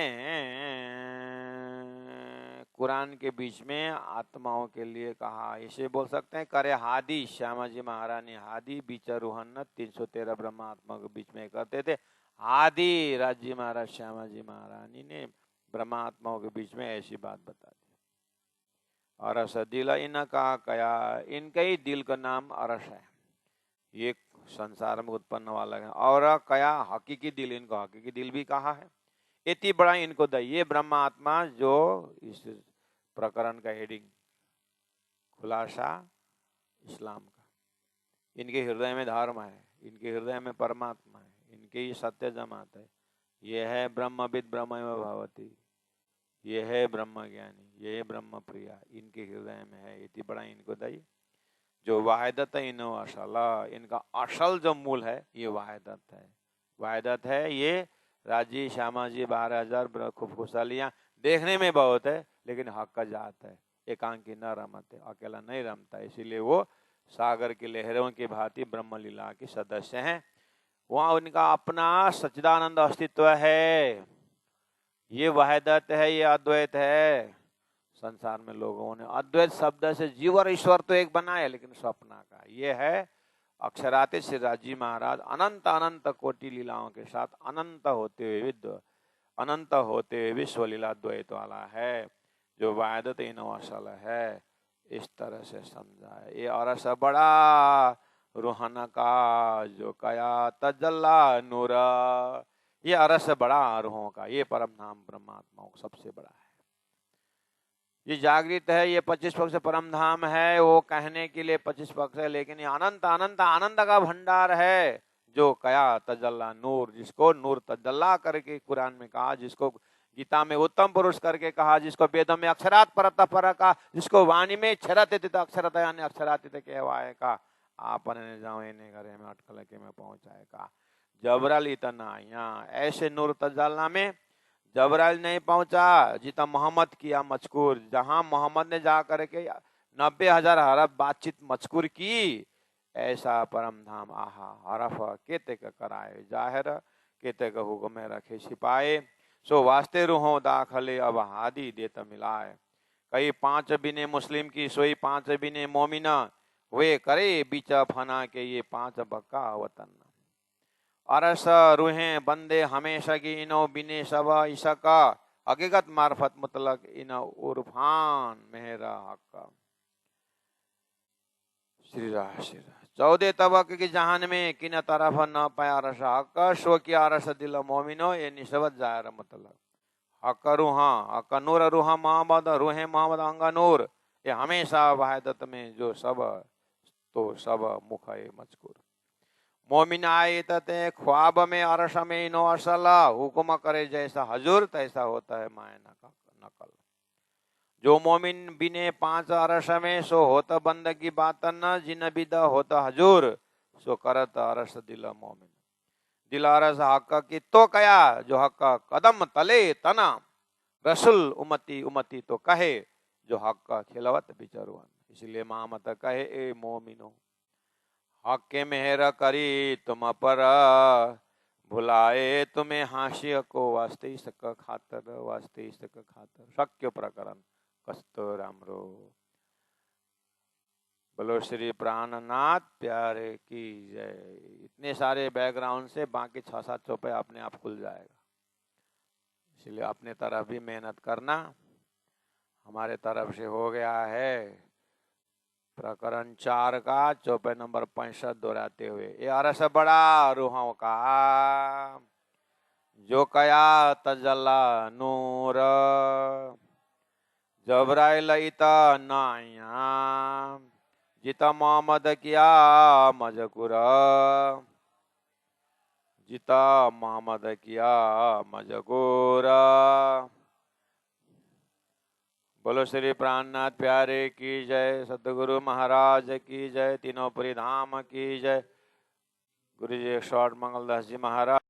कुरान के बीच में आत्माओं के लिए कहा। इसे बोल सकते हैं करे हादी, श्यामाजी महाराज ने हादी बिचरुहन 313 ब्रह्म आत्मा के बीच में करते थे। हादी राजी महाराज श्यामाजी महारानी ने ब्रह्मात्माओं के बीच में ऐसी बात बता दी। अरस दिल इनका कया, इनका ही दिल का नाम अरस है, ये संसार में उत्पन्न वाला है। और कया हकीकी दिल, इनको हकीकी दिल भी कहा है। इतनी बड़ा इनको द ये ब्रह्म आत्मा जो इस प्रकरण का हेडिंग खुलासा इस्लाम का, इनके हृदय में धर्म है, इनके हृदय में परमात्मा है, इनके ही सत्य जमात है। ये है ब्रह्मविद ब्रह्म भवती, ये है ब्रह्म ज्ञानी, ये है ब्रह्म प्रिया, इनके हृदय में है। इतनी बड़ा इनको दई। जो वाहिदत इनो असल, इनका असल जो मूल है ये वाहिदत है। वाहिदत है ये राजी श्यामा जी 12,000 खूब खुशहालियाँ देखने में बहुत है, लेकिन हक का जात है, एकांकी न रमते, अकेला नहीं रमता, इसीलिए वो सागर की लहरों की भांति ब्रह्म लीला के सदस्य हैं। वहां उनका अपना सच्चिदानंद अस्तित्व है, ये वहदत है, ये अद्वैत है। संसार में लोगों ने अद्वैत शब्द से जीव और ईश्वर तो एक बनाया, लेकिन स्वप्न का ये है अक्षराते श्री राजी महाराज अनंत अनंत कोटि लीलाओं के साथ अनंत होते हुए अनंत होते हुए विश्व लीला द्वैत वाला है, जो वायदत इनवसल है। इस तरह से समझा है। ये अरस बड़ा रूहाना का जो कया तजल्ला नूर, ये अरस बड़ा रूहों का, ये परम धाम ब्रह्मात्माओं सबसे बड़ा है। ये जागृत है, ये 25 पक्ष परम धाम है, वो कहने के लिए 25 पक्ष है, लेकिन ये अनंत अनंत आनंद का भंडार है, जो कया तजल्ला नूर, जिसको नूर तजल्ला करके कुरान में कहा, जिसको गीता में उत्तम पुरुष करके कहा, जिसको वेदों में अक्षरात परत पर का, जिसको वाणी में क्षरत अक्षरत यानी अक्षरातीत कहवाए का, आपने जाओ इन्हें घरे में अटकल के में पहुंचाए का। जबरल इतना यहाँ ऐसे नूर तजल्ला में जबराइल नहीं पहुंचा, जितना मोहम्मद किया मजकूर, जहां मोहम्मद ने जा करके 90,000 हरफ बातचीत मजकूर की, ऐसा परम धाम आहा हरफ केते का कराए जाहिर, केते का हुक्म रखे छिपाए, सो वास्ते रूहों दाखले अब हादी देता मिलाए। कई 5 बिने मुस्लिम की सोई 5 बिने मोमिना, वे करे बीच फना के ये 5 बक्का वतन। अरस रूहें बंदे हमेशा की इनो बिने सब इसका, हकीकत मार्फत मुतलक इन उर्फान मेहरा हक। श्री राम 14 तबक की जहान में किन तरफ न पाया अरस हक, शो की अरस दिल मोमिनो, ये निस्बत जाहिर मतलब हक रूहा हक नूर रूहा मोहम्मद रूहे मोहम्मद अंग नूर, ये हमेशा वाहिदत में जो सब तो सब मुख है मजकूर। मोमिन आए तते ख्वाब में अरश में नो असला, हुक्म करे जैसा हजूर तैसा होता है माया नकल। जो मोमिन बिने 5 अरश में, सो होता बंद की बात न, जिन बिदा होता हजूर, सो करत अरश दिल मोमिन। दिल अरस हक की तो कया, जो हक कदम तले तना, रसुल उमती उमती तो कहे, जो हक खिलवत बिचरुअन। इसलिए मोहम्मद कहे ए मोमिनो, हक के मेहर करी तुम पर, भुलाए तुम्हें हाशिय को, वास्ते सक खातर वास्ते सक खातर। शक्य प्रकरण कस्तूरामरो। बोलो श्री प्राणनाथ प्यारे की जय। इतने सारे बैकग्राउंड से बाकी 6-7 चौपे अपने आप खुल जाएगा, इसलिए अपने तरफ भी मेहनत करना। हमारे तरफ से हो गया है प्रकरण 4 का चौपे नंबर 65 दोहराते हुए, ये अरस बड़ा रूहों का जो कया तजल्ला नूर, जबराइल इता नाया, जिता मोहम्मद किया मजकुर, जिता मोहम्मद किया मजकुर। बोलो श्री प्राणनाथ प्यारे की जय, सतगुरु महाराज की जय, तीनों पुरी धाम की जय। गुरु जी शॉर्ट मंगलदास जी महाराज।